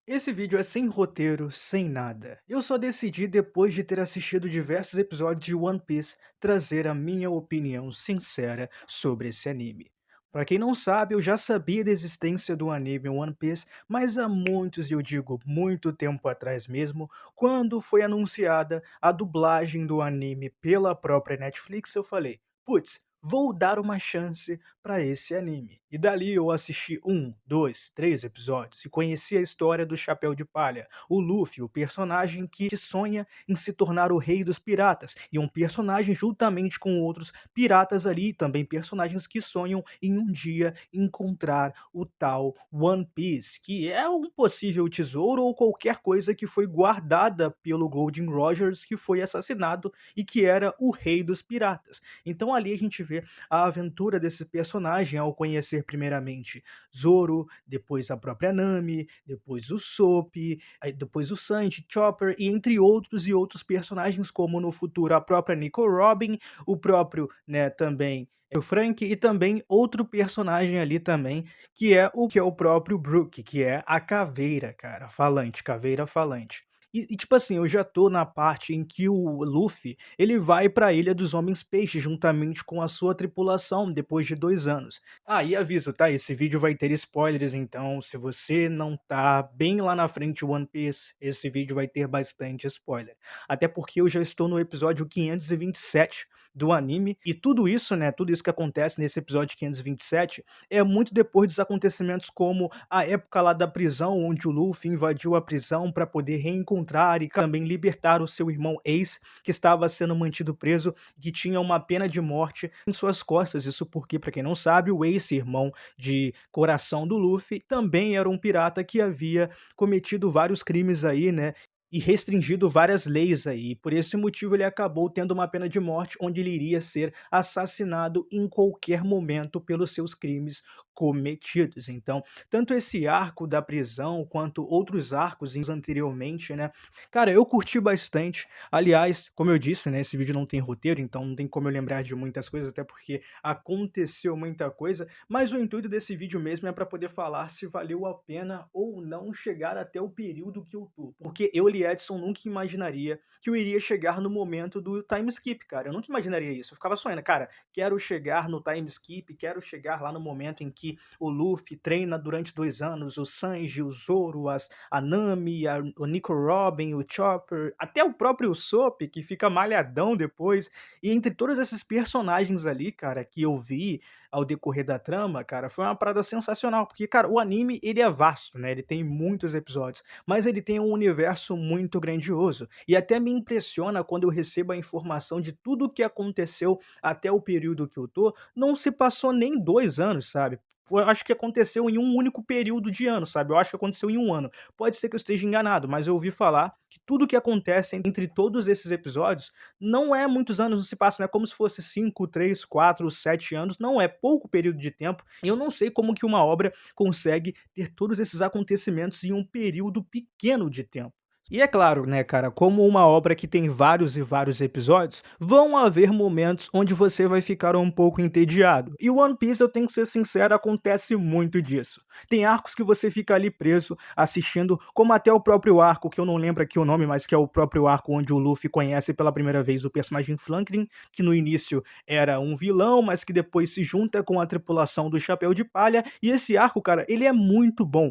Esse vídeo é sem roteiro, sem nada. Eu só decidi, depois de ter assistido diversos episódios de One Piece, trazer a minha opinião sincera sobre esse anime. Pra quem não sabe, eu já sabia da existência do anime One Piece, mas há muitos, e eu digo muito tempo atrás mesmo, quando foi anunciada a dublagem do anime pela própria Netflix, eu falei, putz, vou dar uma chance para esse anime. E dali eu assisti um, dois, três episódios e conheci a história do Chapéu de Palha, o Luffy, o personagem que sonha em se tornar o rei dos piratas, e um personagem juntamente com outros piratas ali, também personagens que sonham em um dia encontrar o tal One Piece, que é um possível tesouro ou qualquer coisa que foi guardada pelo Goldie Rogers, que foi assassinado e que era o rei dos piratas. Então ali a gente vê a aventura desse personagem ao conhecer primeiramente Zoro, depois a própria Nami, depois o Soap, aí depois o Sanji, Chopper e entre outros e outros personagens, como no futuro a própria Nico Robin, o próprio, né, também o Frank e também outro personagem ali também, que é o próprio Brook, que é a caveira, cara, falante, caveira falante. E tipo assim, eu já tô na parte em que o Luffy, ele vai pra Ilha dos Homens Peixes juntamente com a sua tripulação depois de 2 anos. Ah, e aviso, tá, esse vídeo vai ter spoilers, então se você não tá bem lá na frente One Piece, esse vídeo vai ter bastante spoiler. Até porque eu já estou no episódio 527 do anime, e tudo isso, né, tudo isso que acontece nesse episódio 527 é muito depois dos acontecimentos como a época lá da prisão, onde o Luffy invadiu a prisão para poder reencontrar e também libertar o seu irmão Ace, que estava sendo mantido preso, que tinha uma pena de morte em suas costas. Isso porque, para quem não sabe, o Ace, irmão de coração do Luffy, também era um pirata que havia cometido vários crimes aí, né? E restringido várias leis aí. Por esse motivo, ele acabou tendo uma pena de morte, onde ele iria ser assassinado em qualquer momento pelos seus crimes cometidos. Então, tanto esse arco da prisão quanto outros arcos anteriormente, né? Cara, eu curti bastante. Aliás, como eu disse, né, esse vídeo não tem roteiro, então não tem como eu lembrar de muitas coisas, até porque aconteceu muita coisa, mas o intuito desse vídeo mesmo é para poder falar se valeu a pena ou não chegar até o período que eu tô. Porque eu, Lee Edson, nunca imaginaria que eu iria chegar no momento do time skip, cara. Eu nunca imaginaria isso. Eu ficava sonhando, cara, quero chegar no time skip, quero chegar lá no momento em que o Luffy treina durante 2 anos, o Sanji, o Zoro, a Nami, o Nico Robin, o Chopper, até o próprio Soap, que fica malhadão depois. E entre todos esses personagens ali, cara, que eu vi ao decorrer da trama, cara, foi uma parada sensacional. Porque, cara, o anime, ele é vasto, né? Ele tem muitos episódios, mas ele tem um universo muito grandioso. E até me impressiona quando eu recebo a informação de tudo o que aconteceu até o período que eu tô, não se passou nem 2 anos, sabe. Foi, acho que aconteceu em um único período de ano, sabe, eu acho que aconteceu em um ano. Pode ser que eu esteja enganado, mas eu ouvi falar que tudo que acontece entre todos esses episódios não é muitos anos, não se passa, não é como se fosse 5, 3, 4, 7 anos, não, é pouco período de tempo. E eu não sei como que uma obra consegue ter todos esses acontecimentos em um período pequeno de tempo. E é claro, né, cara, como uma obra que tem vários e vários episódios, vão haver momentos onde você vai ficar um pouco entediado. E o One Piece, eu tenho que ser sincero, acontece muito disso. Tem arcos que você fica ali preso assistindo, como até o próprio arco, que eu não lembro aqui o nome, mas que é o próprio arco onde o Luffy conhece pela primeira vez o personagem Franklin, que no início era um vilão, mas que depois se junta com a tripulação do Chapéu de Palha. E esse arco, cara, ele é muito bom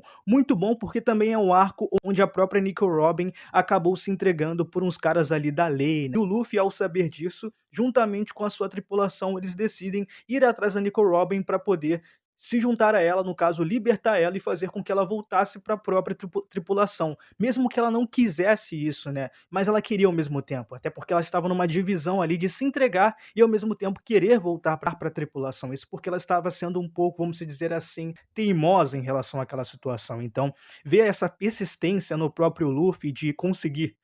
porque também é um arco onde a própria Nico Robin acabou se entregando por uns caras ali da lei, né? E o Luffy, ao saber disso, juntamente com a sua tripulação, eles decidem ir atrás da Nico Robin para poder se juntar a ela, no caso, libertar ela e fazer com que ela voltasse para a própria tripulação, mesmo que ela não quisesse isso, né? Mas ela queria ao mesmo tempo, até porque ela estava numa divisão ali de se entregar e ao mesmo tempo querer voltar para a tripulação. Isso porque ela estava sendo um pouco, vamos dizer assim, teimosa em relação àquela situação. Então, ver essa persistência no próprio Luffy de conseguir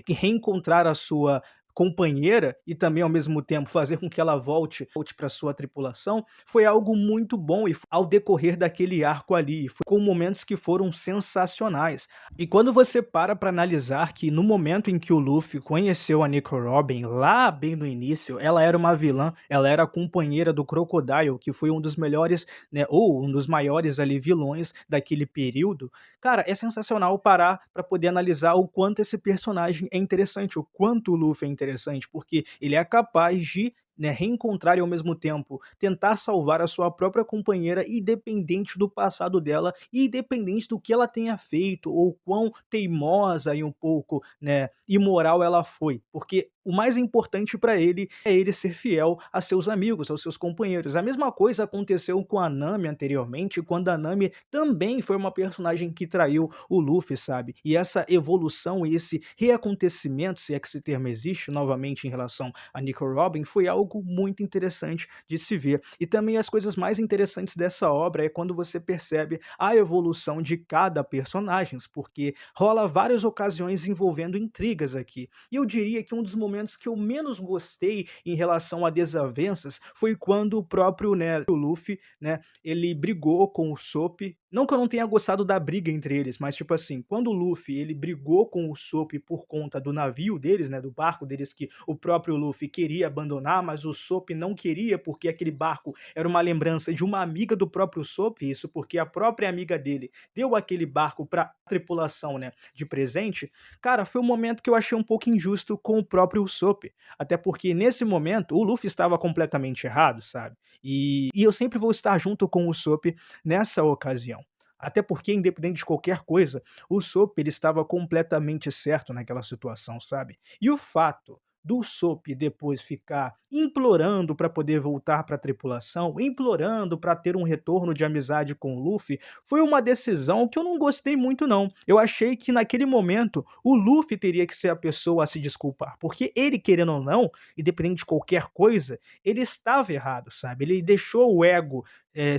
reencontrar a sua companheira e também ao mesmo tempo fazer com que ela volte para sua tripulação, foi algo muito bom e ao decorrer daquele arco ali, foi com momentos que foram sensacionais. E quando você para analisar que no momento em que o Luffy conheceu a Nico Robin, lá bem no início, ela era uma vilã, ela era a companheira do Crocodile, que foi um dos melhores, né, ou um dos maiores ali vilões daquele período. Cara, é sensacional parar para poder analisar o quanto esse personagem é interessante, o quanto o Luffy é interessante, porque ele é capaz de, né, reencontrar e ao mesmo tempo tentar salvar a sua própria companheira, independente do passado dela e independente do que ela tenha feito ou quão teimosa e um pouco, né, imoral ela foi, porque o mais importante para ele é ele ser fiel a seus amigos, aos seus companheiros. A mesma coisa aconteceu com a Nami anteriormente, quando a Nami também foi uma personagem que traiu o Luffy, sabe? E essa evolução e esse reacontecimento, se é que esse termo existe, novamente em relação a Nico Robin, foi algo muito interessante de se ver. E também as coisas mais interessantes dessa obra é quando você percebe a evolução de cada personagem, porque rola várias ocasiões envolvendo intrigas aqui. E eu diria que um dos momentos que eu menos gostei em relação a desavenças foi quando o próprio, né, o Luffy, né, ele brigou com o Sop. Não que eu não tenha gostado da briga entre eles, mas tipo assim, quando o Luffy ele brigou com o Sop por conta do navio deles, né, do barco deles que o próprio Luffy queria abandonar, mas o Sop não queria porque aquele barco era uma lembrança de uma amiga do próprio Sop, isso porque a própria amiga dele deu aquele barco para tripulação, né, de presente. Cara, foi um momento que eu achei um pouco injusto com o próprio Usopp, até porque nesse momento o Luffy estava completamente errado, sabe, e eu sempre vou estar junto com o Usopp nessa ocasião. Até porque independente de qualquer coisa, o Usopp ele estava completamente certo naquela situação, sabe. E o fato do Usopp depois ficar implorando para poder voltar para a tripulação, implorando para ter um retorno de amizade com o Luffy, foi uma decisão que eu não gostei muito não. Eu achei que naquele momento o Luffy teria que ser a pessoa a se desculpar, porque ele querendo ou não, independente de qualquer coisa, ele estava errado, sabe, ele deixou o ego,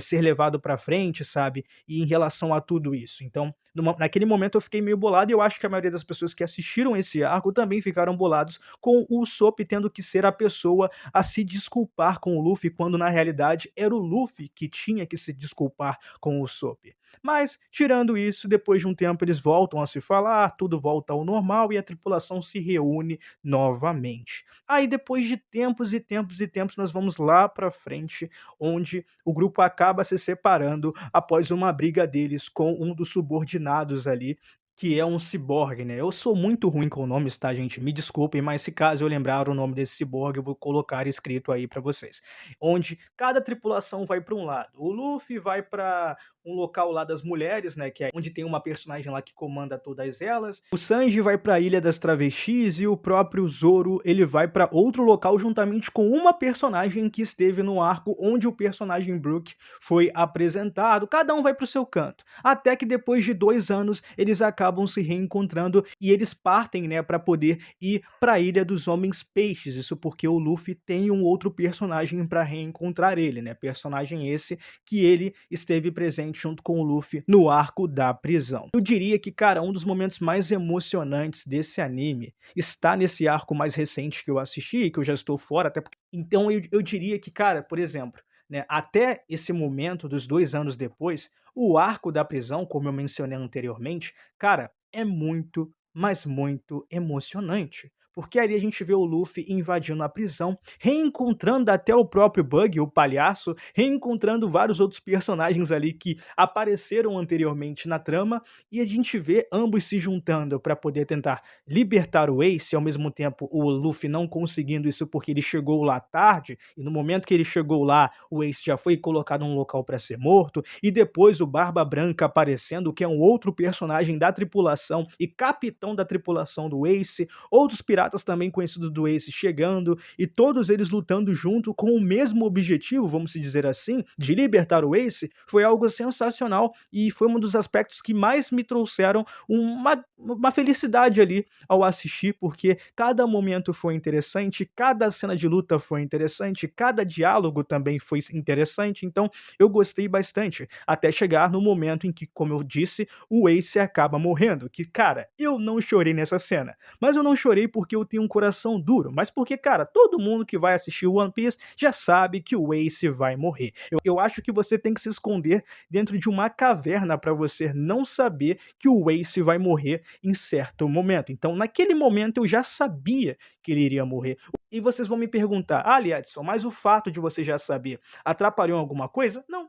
ser levado para frente, sabe, e em relação a tudo isso. Então, naquele momento eu fiquei meio bolado e eu acho que a maioria das pessoas que assistiram esse arco também ficaram bolados com o Usopp tendo que ser a pessoa a se desculpar com o Luffy, quando na realidade era o Luffy que tinha que se desculpar com o Usopp. Mas, tirando isso, depois de um tempo eles voltam a se falar, tudo volta ao normal e a tripulação se reúne novamente. Aí depois de tempos e tempos e tempos nós vamos lá pra frente, onde o grupo acaba se separando após uma briga deles com um dos subordinados ali, que é um ciborgue, né. Eu sou muito ruim com nomes, tá, gente, me desculpem, mas se caso eu lembrar o nome desse ciborgue, eu vou colocar escrito aí pra vocês. Onde cada tripulação vai pra um lado. O Luffy vai pra um local lá das mulheres, né, que é onde tem uma personagem lá que comanda todas elas. O Sanji vai pra Ilha das Travestis e o próprio Zoro, ele vai pra outro local juntamente com uma personagem que esteve no arco onde o personagem Brook foi apresentado. Cada um vai pro seu canto. Até que depois de 2 anos, eles acabam se reencontrando e eles partem, né, pra poder ir pra Ilha dos Homens Peixes. Isso porque o Luffy tem um outro personagem pra reencontrar ele, né, personagem esse que ele esteve presente junto com o Luffy no arco da prisão. Eu diria que, cara, um dos momentos mais emocionantes desse anime está nesse arco mais recente que eu assisti, que eu já estou fora, até porque então eu diria que, cara, por exemplo, né, até esse momento dos 2 anos depois, o arco da prisão, como eu mencionei anteriormente, cara, é muito, mas muito emocionante. Porque ali a gente vê o Luffy invadindo a prisão, reencontrando até o próprio Bug, o palhaço, reencontrando vários outros personagens ali que apareceram anteriormente na trama, e a gente vê ambos se juntando para poder tentar libertar o Ace, ao mesmo tempo o Luffy não conseguindo isso porque ele chegou lá tarde, e no momento que ele chegou lá, o Ace já foi colocado num local para ser morto, e depois o Barba Branca aparecendo, que é um outro personagem da tripulação e capitão da tripulação do Ace, outros piratas também conhecidos do Ace chegando, e todos eles lutando junto com o mesmo objetivo, vamos dizer assim, de libertar o Ace, foi algo sensacional e foi um dos aspectos que mais me trouxeram uma felicidade ali ao assistir, porque cada momento foi interessante, cada cena de luta foi interessante, cada diálogo também foi interessante, então eu gostei bastante, até chegar no momento em que, como eu disse, o Ace acaba morrendo, que cara, eu não chorei nessa cena, mas eu não chorei porque porque eu tenho um coração duro, mas porque, cara, todo mundo que vai assistir One Piece já sabe que o Ace vai morrer. Eu acho que você tem que se esconder dentro de uma caverna para você não saber que o Ace vai morrer em certo momento. Então, naquele momento eu já sabia que ele iria morrer. E vocês vão me perguntar: "Ah, Liedson, mas o fato de você já saber atrapalhou em alguma coisa?" Não.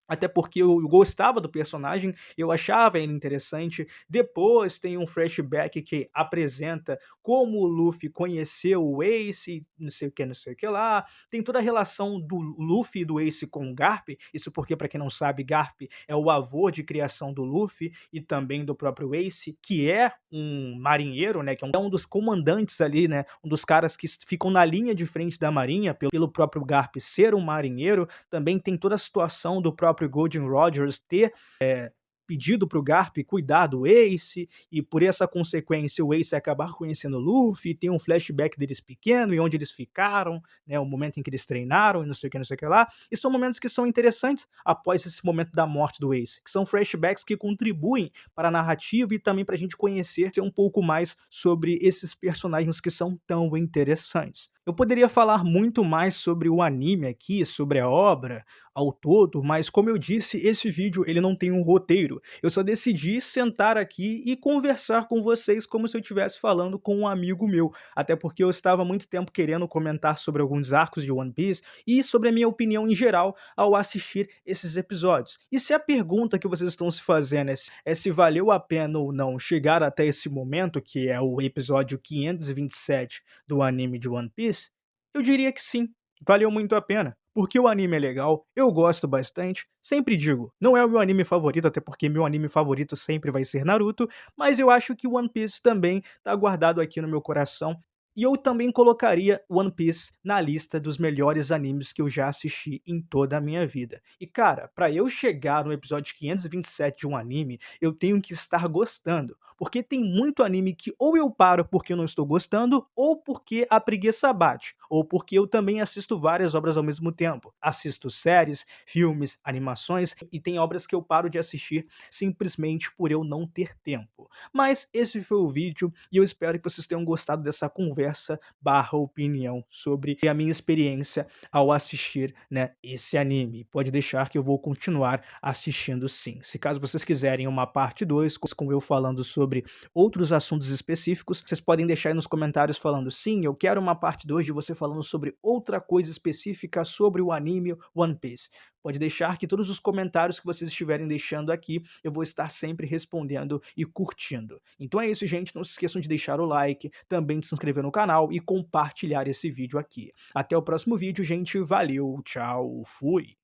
Até porque eu gostava do personagem, eu achava ele interessante. Depois tem um flashback que apresenta como o Luffy conheceu o Ace, não sei o que, não sei o que lá. Tem toda a relação do Luffy e do Ace com o Garp. Isso porque, para quem não sabe, Garp é o avô de criação do Luffy e também do próprio Ace, que é um marinheiro, né? Que é um dos comandantes ali, né? Um dos caras que ficam na linha de frente da marinha, pelo próprio Garp ser um marinheiro. Também tem toda a situação do próprio Goldie Rogers ter pedido para o Garp cuidar do Ace, e por essa consequência o Ace acabar conhecendo o Luffy, tem um flashback deles pequeno e onde eles ficaram, né, o momento em que eles treinaram e não sei o que, não sei o que lá, e são momentos que são interessantes após esse momento da morte do Ace, que são flashbacks que contribuem para a narrativa e também para a gente conhecer um pouco mais sobre esses personagens que são tão interessantes. Eu poderia falar muito mais sobre o anime aqui, sobre a obra ao todo, mas como eu disse, esse vídeo ele não tem um roteiro. Eu só decidi sentar aqui e conversar com vocês como se eu estivesse falando com um amigo meu, até porque eu estava há muito tempo querendo comentar sobre alguns arcos de One Piece e sobre a minha opinião em geral ao assistir esses episódios. E se a pergunta que vocês estão se fazendo é se valeu a pena ou não chegar até esse momento, que é o episódio 527 do anime de One Piece, eu diria que sim, valeu muito a pena. Porque o anime é legal, eu gosto bastante, sempre digo, não é o meu anime favorito, até porque meu anime favorito sempre vai ser Naruto, mas eu acho que One Piece também tá guardado aqui no meu coração. E eu também colocaria One Piece na lista dos melhores animes que eu já assisti em toda a minha vida. E cara, pra eu chegar no episódio 527 de um anime, eu tenho que estar gostando. Porque tem muito anime que ou eu paro porque eu não estou gostando, ou porque a preguiça bate, ou porque eu também assisto várias obras ao mesmo tempo. Assisto séries, filmes, animações, e tem obras que eu paro de assistir simplesmente por eu não ter tempo. Mas esse foi o vídeo e eu espero que vocês tenham gostado dessa conversa barra opinião sobre a minha experiência ao assistir, né, esse anime. Pode deixar que eu vou continuar assistindo sim. Se caso vocês quiserem uma parte 2 com eu falando sobre outros assuntos específicos, vocês podem deixar aí nos comentários falando: sim, eu quero uma parte 2 de você falando sobre outra coisa específica sobre o anime One Piece. Pode deixar que todos os comentários que vocês estiverem deixando aqui, eu vou estar sempre respondendo e curtindo. Então é isso, gente. Não se esqueçam de deixar o like, também de se inscrever no canal e compartilhar esse vídeo aqui. Até o próximo vídeo, gente. Valeu, tchau, fui!